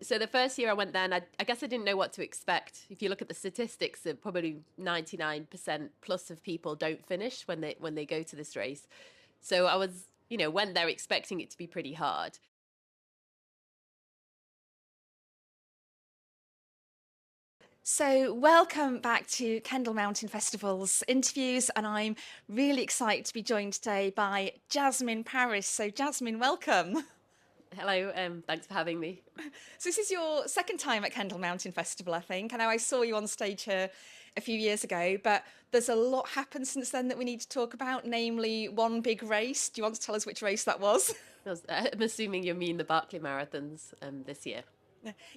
So the first year I went there, and I guess I didn't know what to expect. If you look at the statistics, probably 99% plus of people don't finish when they go to this race. So I was, went there expecting it to be pretty hard. So, welcome back to Kendal Mountain Festival's interviews, and I'm really excited to be joined today by Jasmin Paris. So, Jasmin, welcome. Hello, thanks for having me. So, this is your second time at Kendal Mountain Festival, I think. I know I saw you on stage here a few years ago, but there's a lot happened since then that we need to talk about, namely one big race. Do you want to tell us which race that was? I'm assuming you mean the Barkley Marathons this year.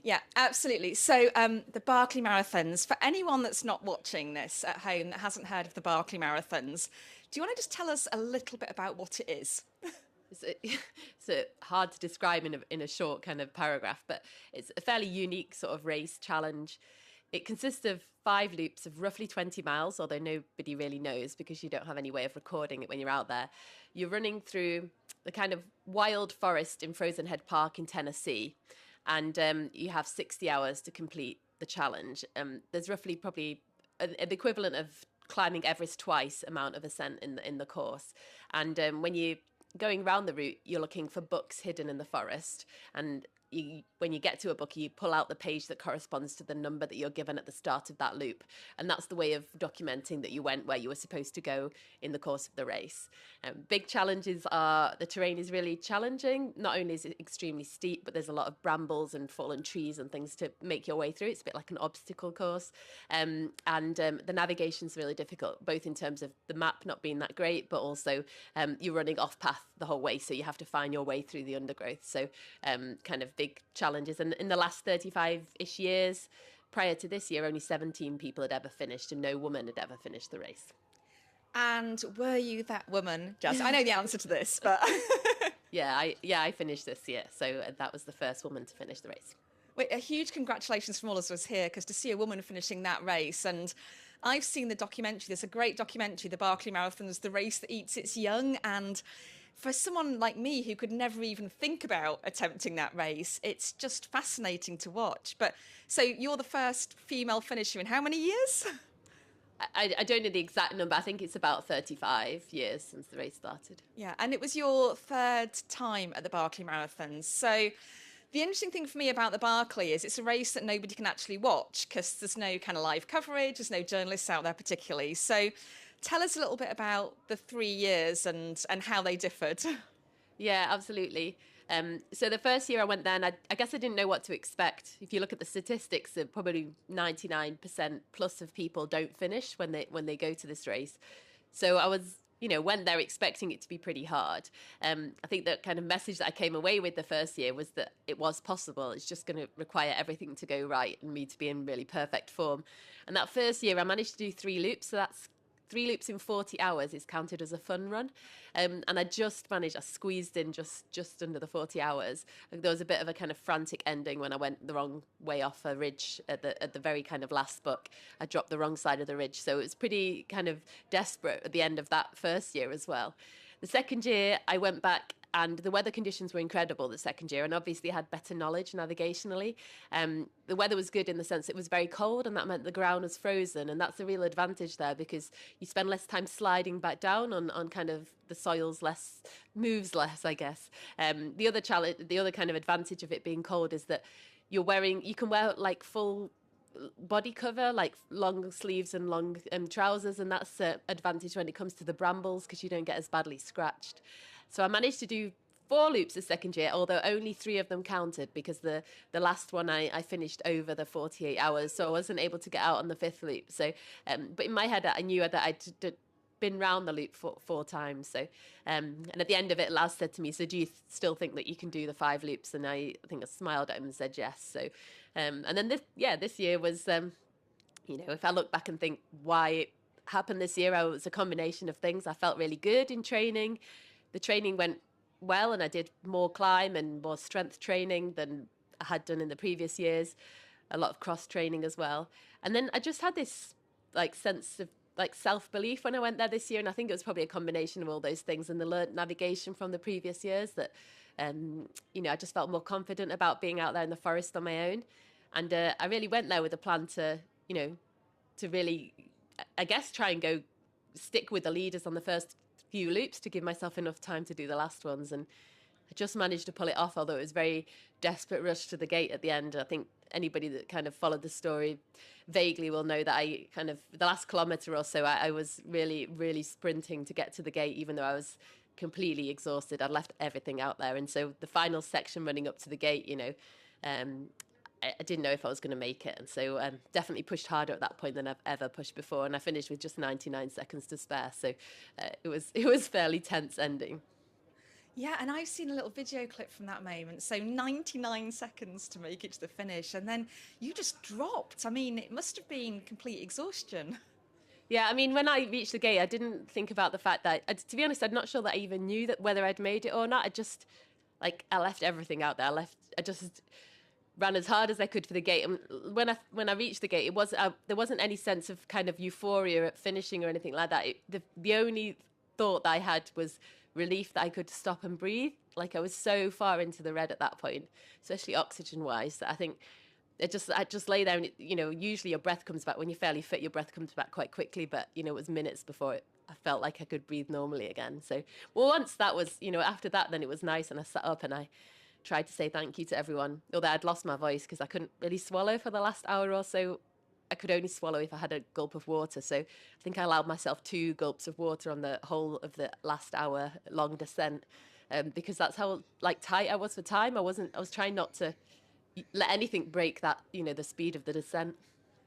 Yeah, absolutely. So, the Barkley Marathons, for anyone that's not watching this at home that hasn't heard of the Barkley Marathons, do you want to just tell us a little bit about what it is? It's hard to describe in a short kind of paragraph, but it's a fairly unique sort of race challenge. It consists of 5 loops of roughly 20 miles, although nobody really knows because you don't have any way of recording it when you're out there. You're running through the kind of wild forest in Frozen Head Park in Tennessee, and you have 60 hours to complete the challenge. There's roughly probably the equivalent of climbing Everest twice amount of ascent in the course. And when you going around the route, you're looking for books hidden in the forest, and when you get to a book, you pull out the page that corresponds to the number that you're given at the start of that loop, and that's the way of documenting that you went where you were supposed to go in the course of the race. Big challenges are the terrain is really challenging. Not only is it extremely steep, but there's a lot of brambles and fallen trees and things to make your way through. It's a bit like an obstacle course, and the navigation's really difficult, both in terms of the map not being that great, but also you're running off path the whole way, so you have to find your way through the undergrowth. So kind of big challenges. And in the last 35-ish years, prior to this year, only 17 people had ever finished, and no woman had ever finished the race. And were you that woman, Jazz? I know the answer to this, but I finished this year, so that was the first woman to finish the race. Wait, a huge congratulations from all of us here, because to see a woman finishing that race, and I've seen the documentary. There's a great documentary, The Barkley Marathons, The Race That Eats Its Young, and for someone like me who could never even think about attempting that race, it's just fascinating to watch. But so you're the first female finisher in how many years? I don't know the exact number. I think it's about 35 years since the race started. Yeah, and it was your third time at the Barkley Marathons. So the interesting thing for me about the Barkley is it's a race that nobody can actually watch because there's no kind of live coverage, there's no journalists out there particularly. So tell us a little bit about the 3 years and how they differed. Yeah, absolutely. So the first year I went there, and I guess I didn't know what to expect. If you look at the statistics, probably 99% plus of people don't finish when they go to this race. So I was, went there expecting it to be pretty hard. I think the kind of message that I came away with the first year was that it was possible. It's just going to require everything to go right and me to be in really perfect form. And that first year I managed to do 3 loops, so that's 3 loops in 40 hours is counted as a fun run. And I squeezed in just under the 40 hours. There was a bit of a kind of frantic ending when I went the wrong way off a ridge at the very kind of last book. I dropped the wrong side of the ridge. So it was pretty kind of desperate at the end of that first year as well. The second year I went back, and the weather conditions were incredible the second year, and obviously had better knowledge navigationally. The weather was good in the sense it was very cold, and that meant the ground was frozen, and that's a real advantage there because you spend less time sliding back down on kind of the soil's moves less, I guess. The other kind of advantage of it being cold is that you can wear like full body cover, like long sleeves and long trousers, and that's an advantage when it comes to the brambles because you don't get as badly scratched. So I managed to do 4 loops the second year, although only 3 of them counted because the last one I finished over the 48 hours, so I wasn't able to get out on the 5th loop. So, but in my head, I knew that I'd been round the loop 4 times. So, and at the end of it, Laz said to me, "So do you still think that you can do the 5 loops?" And I think I smiled at him and said yes. So, and then this year was, if I look back and think why it happened this year, it was a combination of things. I felt really good in training. The training went well, and I did more climb and more strength training than I had done in the previous years. A lot of cross training as well. And then I just had this like sense of like self-belief when I went there this year, and I think it was probably a combination of all those things and the learned navigation from the previous years that I just felt more confident about being out there in the forest on my own. And I really went there with a plan to, to really, I guess, try and go stick with the leaders on the first few loops to give myself enough time to do the last ones. And I just managed to pull it off, although it was a very desperate rush to the gate at the end. I think anybody that kind of followed the story vaguely will know that I kind of, the last kilometre or so, I was really, really sprinting to get to the gate, even though I was completely exhausted. I'd left everything out there. And so the final section running up to the gate, I didn't know if I was going to make it. And so definitely pushed harder at that point than I've ever pushed before. And I finished with just 99 seconds to spare. So it was fairly tense ending. Yeah, and I've seen a little video clip from that moment. So 99 seconds to make it to the finish, and then you just dropped. I mean, it must have been complete exhaustion. Yeah, I mean, when I reached the gate, I didn't think about the fact that, to be honest, I'm not sure that I even knew that whether I'd made it or not. I left everything out there. I just ran as hard as I could for the gate. And when I reached the gate, there wasn't any sense of kind of euphoria at finishing or anything like that. The only thought that I had was relief that I could stop and breathe. Like, I was so far into the red at that point, especially oxygen wise, that I think I just lay there and usually your breath comes back when you're fairly fit. Your breath comes back quite quickly, but it was minutes before I felt like I could breathe normally again. So, well, once that was, after that, then it was nice, and I sat up and I tried to say thank you to everyone. Although I'd lost my voice because I couldn't really swallow for the last hour or so. I could only swallow if I had a gulp of water. So I think I allowed myself 2 gulps of water on the whole of the last hour long descent, because that's how tight I was for time. I was trying not to let anything break that, the speed of the descent.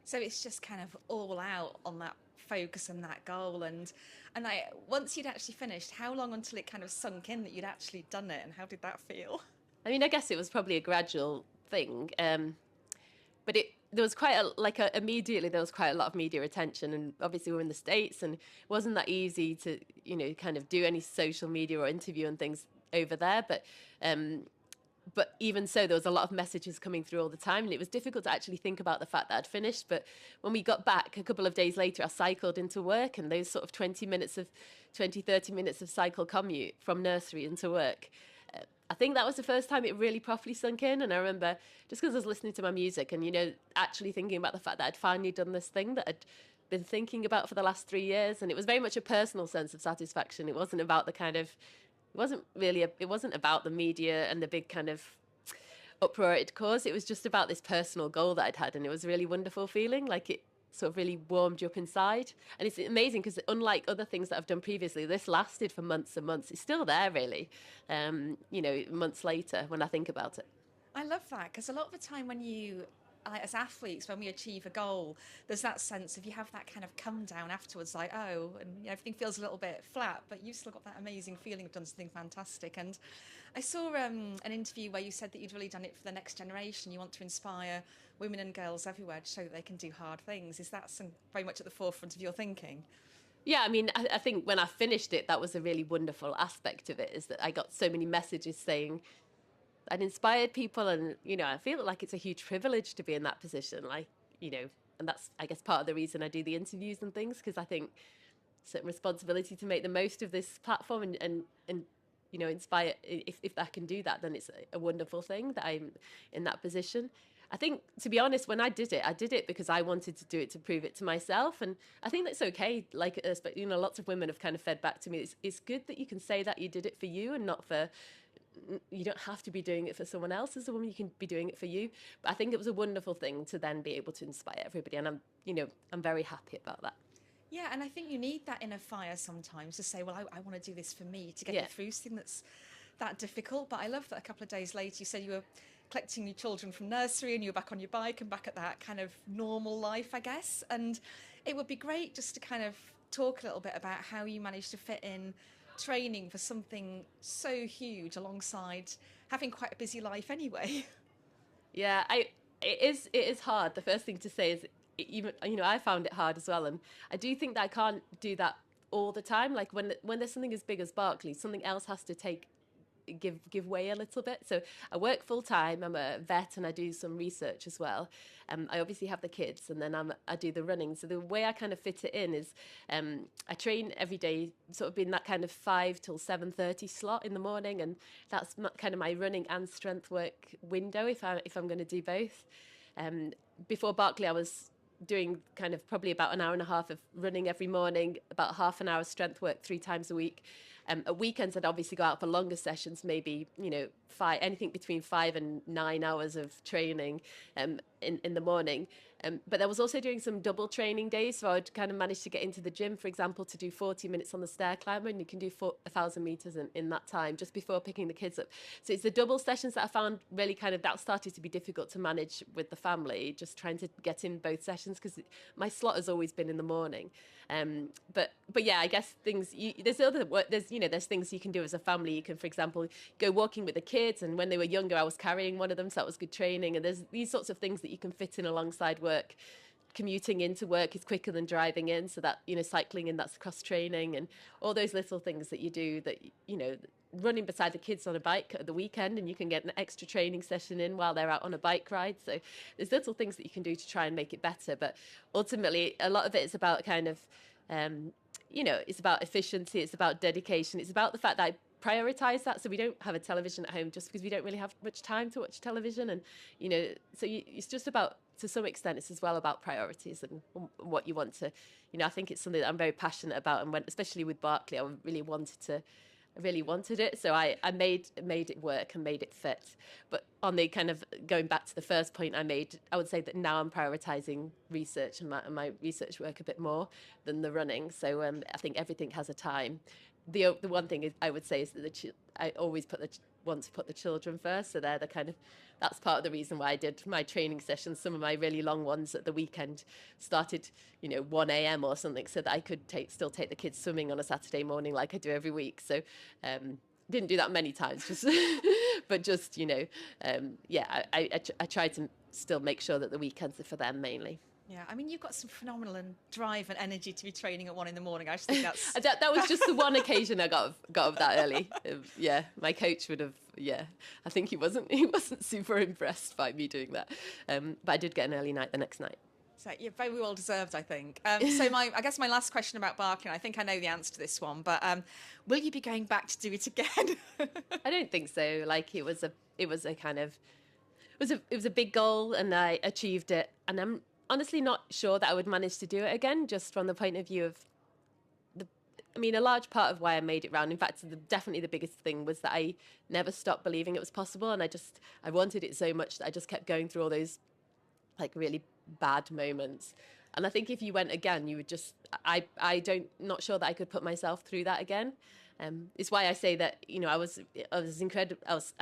So it's just kind of all out on that focus and that goal. And once you'd actually finished, how long until it kind of sunk in that you'd actually done it, and how did that feel? I mean, I guess it was probably a gradual thing, but there was immediately there was quite a lot of media attention, and obviously we're in the States, and it wasn't that easy to kind of do any social media or interview and things over there, but even so, there was a lot of messages coming through all the time, and it was difficult to actually think about the fact that I'd finished. But when we got back a couple of days later, I cycled into work, and those sort of 30 minutes of cycle commute from nursery into work, I think that was the first time it really properly sunk in. And I remember, just because I was listening to my music and, actually thinking about the fact that I'd finally done this thing that I'd been thinking about for the last 3 years. And it was very much a personal sense of satisfaction. It wasn't about it wasn't about the media and the big kind of uproar it'd caused. It was just about this personal goal that I'd had. And it was a really wonderful feeling. Like, it sort of really warmed you up inside. And it's amazing because, unlike other things that I've done previously, this lasted for months and months. It's still there, really, months later when I think about it. I love that, because a lot of the time when you, as athletes, when we achieve a goal, there's that sense of you have that kind of come down afterwards, like, oh, and everything feels a little bit flat, but you've still got that amazing feeling of done something fantastic. And I saw an interview where you said that you'd really done it for the next generation. You want to inspire women and girls everywhere to show that they can do hard things. Is that very much at the forefront of your thinking? Yeah, I mean, I think when I finished it, that was a really wonderful aspect of it, is that I got so many messages saying I'd inspired people, and, I feel like it's a huge privilege to be in that position, and that's, I guess, part of the reason I do the interviews and things, because I think certain responsibility to make the most of this platform and inspire. If I can do that, then it's a wonderful thing that I'm in that position. I think, to be honest, when I did it because I wanted to do it to prove it to myself. And I think that's okay. Lots of women have kind of fed back to me. It's good that you can say that you did it for you and not for, you don't have to be doing it for someone else as a woman. You can be doing it for you. But I think it was a wonderful thing to then be able to inspire everybody. And I'm very happy about that. Yeah, and I think you need that inner fire sometimes to say, well, I want to do this for me, to get you through something that's that difficult. But I love that a couple of days later you said you were collecting your children from nursery and you were back on your bike and back at that kind of normal life, I guess. And it would be great just to kind of talk a little bit about how you managed to fit in training for something so huge alongside having quite a busy life anyway. Yeah, it is hard. The first thing to say is, even I found it hard as well, and I do think that I can't do that all the time. Like, when there's something as big as Barkley, something else has to take give way a little bit. So I work full time. I'm a vet and I do some research as well. I obviously have the kids, and then I do the running. So the way I kind of fit it in is I train every day, sort of in that kind of 5 till 7:30 slot in the morning, and that's kind of my running and strength work window if I'm going to do both. Before Barkley, I was doing kind of probably about an hour and a half of running every morning, about half an hour strength work 3 times a week. At weekends, I'd obviously go out for longer sessions, maybe, anything between 5 and 9 hours of training in the morning. But I was also doing some double training days. So I'd kind of manage to get into the gym, for example, to do 40 minutes on the stair climber, and you can do 1,000 meters in that time just before picking the kids up. So it's the double sessions that I found really that started to be difficult to manage with the family, just trying to get in both sessions, because my slot has always been in the morning. But yeah, I guess there's things you can do as a family. You can, for example, go walking with the kids, and when they were younger, I was carrying one of them, so that was good training. And there's these sorts of things that you can fit in alongside work. Commuting into work is quicker than driving in, so that, cycling in, that's cross training, and all those little things that you do, that running beside the kids on a bike at the weekend, and you can get an extra training session in while they're out on a bike ride. So there's little things that you can do to try and make it better, but ultimately a lot of it is about kind of it's about efficiency, it's about dedication, it's about the fact that I prioritize that. So we don't have a television at home just because we don't really have much time to watch television. And it's just about, to some extent, it's as well about priorities and what you want to, I think it's something that I'm very passionate about, and especially with Barkley, I really wanted it, so I made it work and made it fit. But on the kind of going back to the first point I made, I would say that now I'm prioritizing research and my research work a bit more than the running. So I think everything has a time. The one thing I would say is that I always want to put the children first. So they're that's part of the reason why I did my training sessions. Some of my really long ones at the weekend started, 1 a.m. or something, so that I could still take the kids swimming on a Saturday morning like I do every week. So didn't do that many times, but I try to still make sure that the weekends are for them mainly. Yeah, I mean, you've got some phenomenal drive and energy to be training at 1 a.m. I just think that's... that was just the one occasion I got up that early. Yeah, my coach would have, I think he wasn't super impressed by me doing that. But I did get an early night the next night. So you're very well deserved, I think. So I guess my last question about Barkley, and I think I know the answer to this one, but will you be going back to do it again? I don't think so. Like, it was a big goal, and I achieved it, and I'm honestly not sure that I would manage to do it again, just from the point of view of a large part of why I made it round, in fact, definitely the biggest thing, was that I never stopped believing it was possible, and I wanted it so much that I just kept going through all those really bad moments. And I think if you went again, you would just, not sure that I could put myself through that again. It's why I say that, I was incredible. I was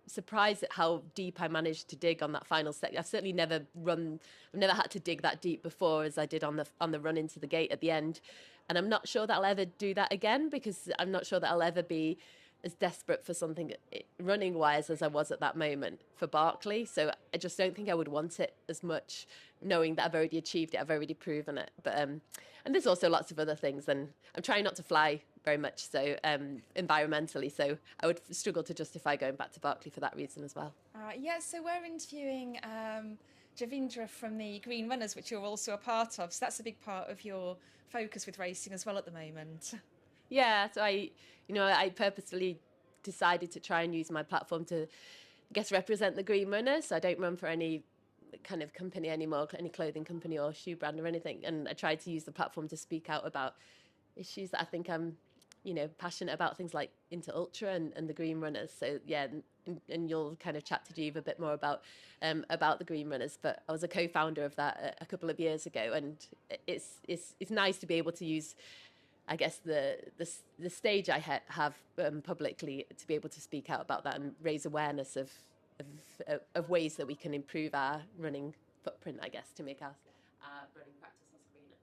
surprised at how deep I managed to dig on that final set. I've certainly never had to dig that deep before as I did on the run into the gate at the end. And I'm not sure that I'll ever do that again, because I'm not sure that I'll ever be as desperate for something running wise as I was at that moment for Barkley. So I just don't think I would want it as much, knowing that I've already achieved it, I've already proven it. But and there's also lots of other things, and I'm trying not to fly very much, so environmentally, so I would struggle to justify going back to Barkley for that reason as well. So we're interviewing Javindra from the Green Runners, which you're also a part of, so that's a big part of your focus with racing as well at the moment. Yeah, so I purposefully decided to try and use my platform to, represent the Green Runners. So I don't run for any kind of company anymore, any clothing company or shoe brand or anything. And I tried to use the platform to speak out about issues that I think I'm, passionate about, things like Inter Ultra and the Green Runners. So yeah, and you'll kind of chat to Jeeva a bit more about the Green Runners. But I was a co-founder of that a couple of years ago, and it's nice to be able to use, I guess, the stage I have publicly, to be able to speak out about that and raise awareness of ways that we can improve our running footprint, I guess, to make our running practices greener.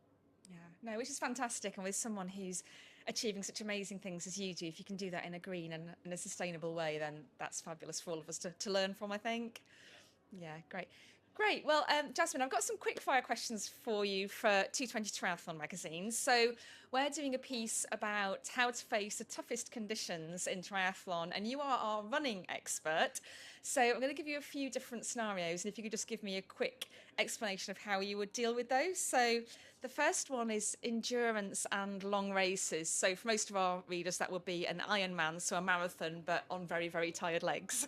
Yeah, no, which is fantastic. And with someone who's achieving such amazing things as you do, if you can do that in a green and in a sustainable way, then that's fabulous for all of us to learn from, I think. Yeah, great. Great. Well, Jasmin, I've got some quick fire questions for you for 220 Triathlon magazine. So we're doing a piece about how to face the toughest conditions in triathlon, and you are our running expert. So I'm going to give you a few different scenarios, and if you could just give me a quick explanation of how you would deal with those. So the first one is endurance and long races. So for most of our readers, that would be an Ironman, so a marathon, but on very, very tired legs.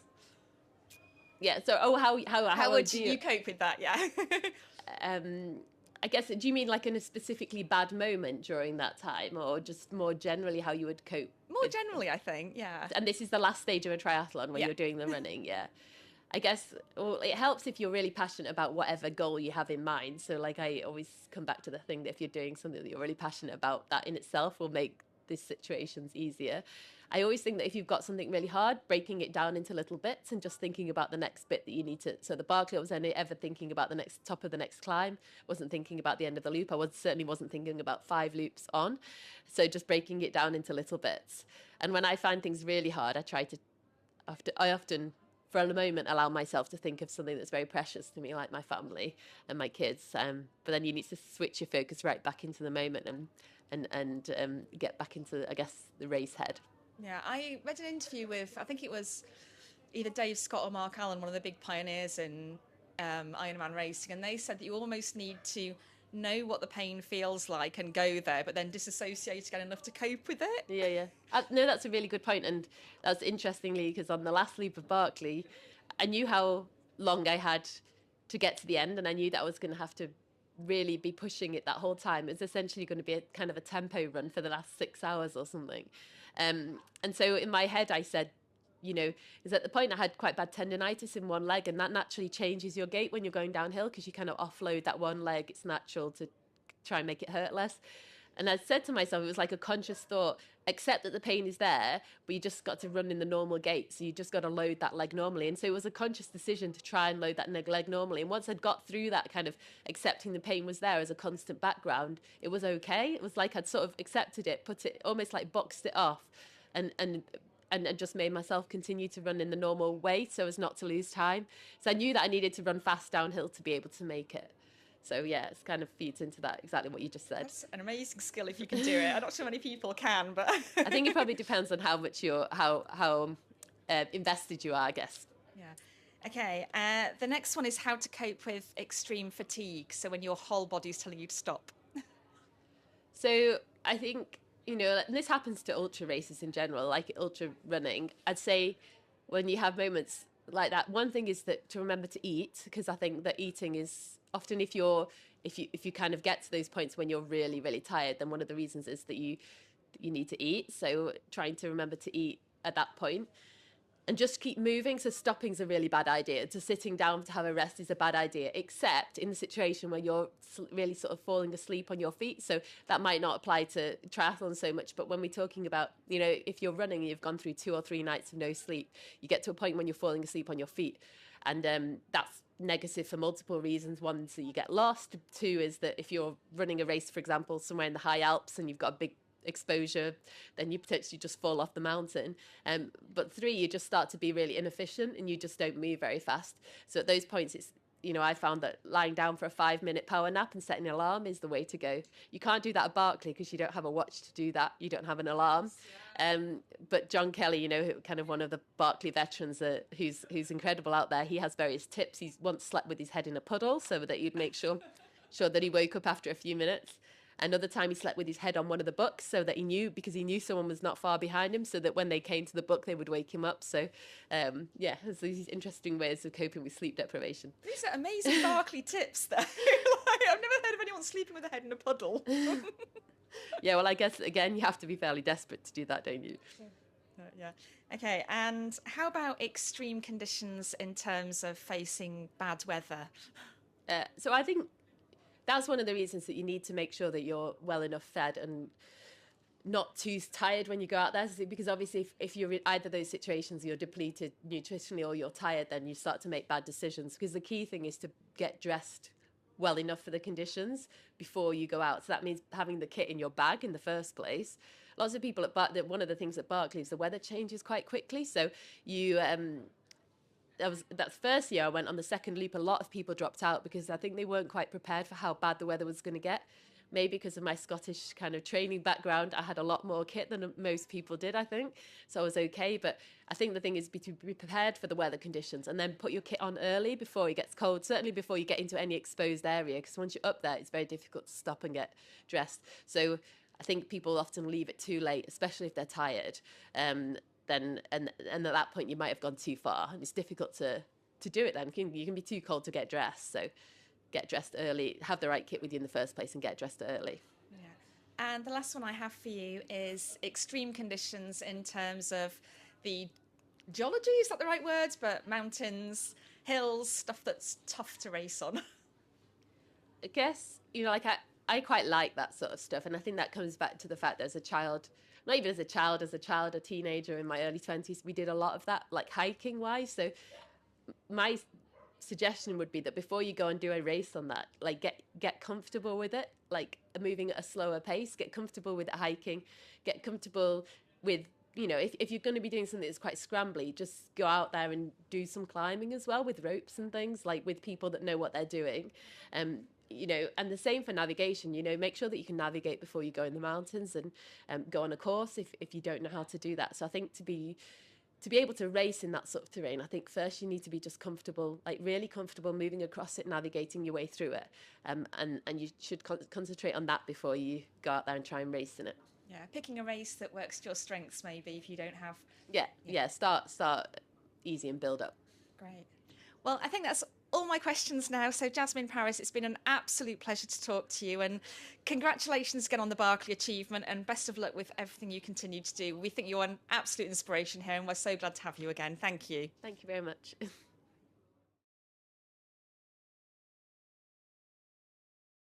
Yeah. So, how would you cope with that? Yeah. I guess, do you mean like in a specifically bad moment during that time, or just more generally how you would cope? More generally, I think, yeah. And this is the last stage of a triathlon when you're doing the running, yeah. I guess, well, it helps if you're really passionate about whatever goal you have in mind. So, like, I always come back to the thing that if you're doing something that you're really passionate about, that in itself will make these situations easier. I always think that if you've got something really hard, breaking it down into little bits and just thinking about the next bit that you need to. So the Barkley, I was only ever thinking about the next top of the next climb. Wasn't thinking about the end of the loop. Certainly wasn't thinking about 5 loops on. So just breaking it down into little bits. And when I find things really hard, I often for a moment allow myself to think of something that's very precious to me, like my family and my kids. But then you need to switch your focus right back into the moment and get back into, I guess, the race head. Yeah, I read an interview with, I think it was either Dave Scott or Mark Allen, one of the big pioneers in Ironman racing, and they said that you almost need to know what the pain feels like and go there, but then disassociate again enough to cope with it. Yeah. No, that's a really good point. And that's interestingly, because on the last loop of Barkley, I knew how long I had to get to the end, and I knew that I was going to have to really be pushing it that whole time. It was essentially going to be a kind of a tempo run for the last 6 hours or something. And so in my head, I said, is at the point I had quite bad tendonitis in one leg, and that naturally changes your gait when you're going downhill because you kind of offload that one leg. It's natural to try and make it hurt less. And I said to myself, it was like a conscious thought, accept that the pain is there, but you just got to run in the normal gait. So you just got to load that leg normally. And so it was a conscious decision to try and load that leg normally. And once I'd got through that kind of accepting the pain was there as a constant background, it was okay. It was like I'd sort of accepted it, put it, almost like boxed it off and just made myself continue to run in the normal way so as not to lose time. So I knew that I needed to run fast downhill to be able to make it. So yeah, it's kind of feeds into that, exactly what you just said. That's an amazing skill if you can do it. I'm not sure many people can, but I think it probably depends on how much how invested you are, I guess. Yeah. Okay. The next one is how to cope with extreme fatigue. So when your whole body's telling you to stop. So I think, and this happens to ultra races in general, like ultra running. I'd say when you have moments like that, one thing is that to remember to eat, because I think that eating is often if you kind of get to those points when you're really, really tired, then one of the reasons is that you need to eat. So trying to remember to eat at that point and just keep moving. So stopping's a really bad idea. To sitting down to have a rest is a bad idea, except in the situation where you're really sort of falling asleep on your feet. So that might not apply to triathlon so much, but when we're talking about, if you're running and you've gone through 2 or 3 nights of no sleep, you get to a point when you're falling asleep on your feet. And that's negative for multiple reasons. One, so you get lost. 2 is that if you're running a race, for example, somewhere in the high Alps and you've got a big exposure, then you potentially just fall off the mountain. But 3, you just start to be really inefficient and you just don't move very fast. So at those points, it's, I found that lying down for a 5-minute power nap and setting an alarm is the way to go. You can't do that at Barkley because you don't have a watch to do that. You don't have an alarm. But John Kelly, kind of one of the Barkley veterans who's incredible out there, he has various tips. He's once slept with his head in a puddle so that you'd make sure that he woke up after a few minutes. Another time he slept with his head on one of the books so that he knew someone was not far behind him, so that when they came to the book, they would wake him up. So, there's these interesting ways of coping with sleep deprivation. These are amazing Barkley tips, though. I've never heard of anyone sleeping with a head in a puddle. Yeah, well, I guess, again, you have to be fairly desperate to do that, don't you? Yeah. Okay, and how about extreme conditions in terms of facing bad weather? So I think that's one of the reasons that you need to make sure that you're well enough fed and not too tired when you go out there. Because obviously if you're in either of those situations, you're depleted nutritionally or you're tired, then you start to make bad decisions. Because the key thing is to get dressed well enough for the conditions before you go out. So that means having the kit in your bag in the first place. Lots of people one of the things at Barkley is the weather changes quite quickly. So you that's first year I went. On the second loop, a lot of people dropped out because I think they weren't quite prepared for how bad the weather was going to get. Maybe because of my Scottish kind of training background, I had a lot more kit than most people did, I think. So I was okay. But I think the thing is to be prepared for the weather conditions and then put your kit on early before it gets cold, certainly before you get into any exposed area, because once you're up there, it's very difficult to stop and get dressed. So I think people often leave it too late, especially if they're tired. Then and at that point, you might have gone too far, and it's difficult to do it then. You can be too cold to get dressed. So get dressed early, have the right kit with you in the first place, and get dressed early. Yeah. And the last one I have for you is extreme conditions in terms of the geology, is that the right words? But mountains, hills, stuff that's tough to race on. I guess, like I quite like that sort of stuff. And I think that comes back to the fact that as a child, not even as a child, a teenager in my early 20s, we did a lot of that, like hiking wise. So my suggestion would be that before you go and do a race on that, like get comfortable with it, like moving at a slower pace, get comfortable with hiking, get comfortable with, if you're going to be doing something that's quite scrambly, just go out there and do some climbing as well with ropes and things, like with people that know what they're doing. And the same for navigation, make sure that you can navigate before you go in the mountains and go on a course if you don't know how to do that. So I think to be able to race in that sort of terrain, I think first you need to be just comfortable, like really comfortable moving across it, navigating your way through it. And you should concentrate on that before you go out there and try and race in it. Yeah, picking a race that works to your strengths maybe if you don't have... Yeah, start easy and build up. Great. Well, I think that's all my questions now. So Jasmin Paris, it's been an absolute pleasure to talk to you, and congratulations again on the Barkley achievement, and best of luck with everything you continue to do. We think you're an absolute inspiration here, and we're so glad to have you again. Thank you. Thank you very much.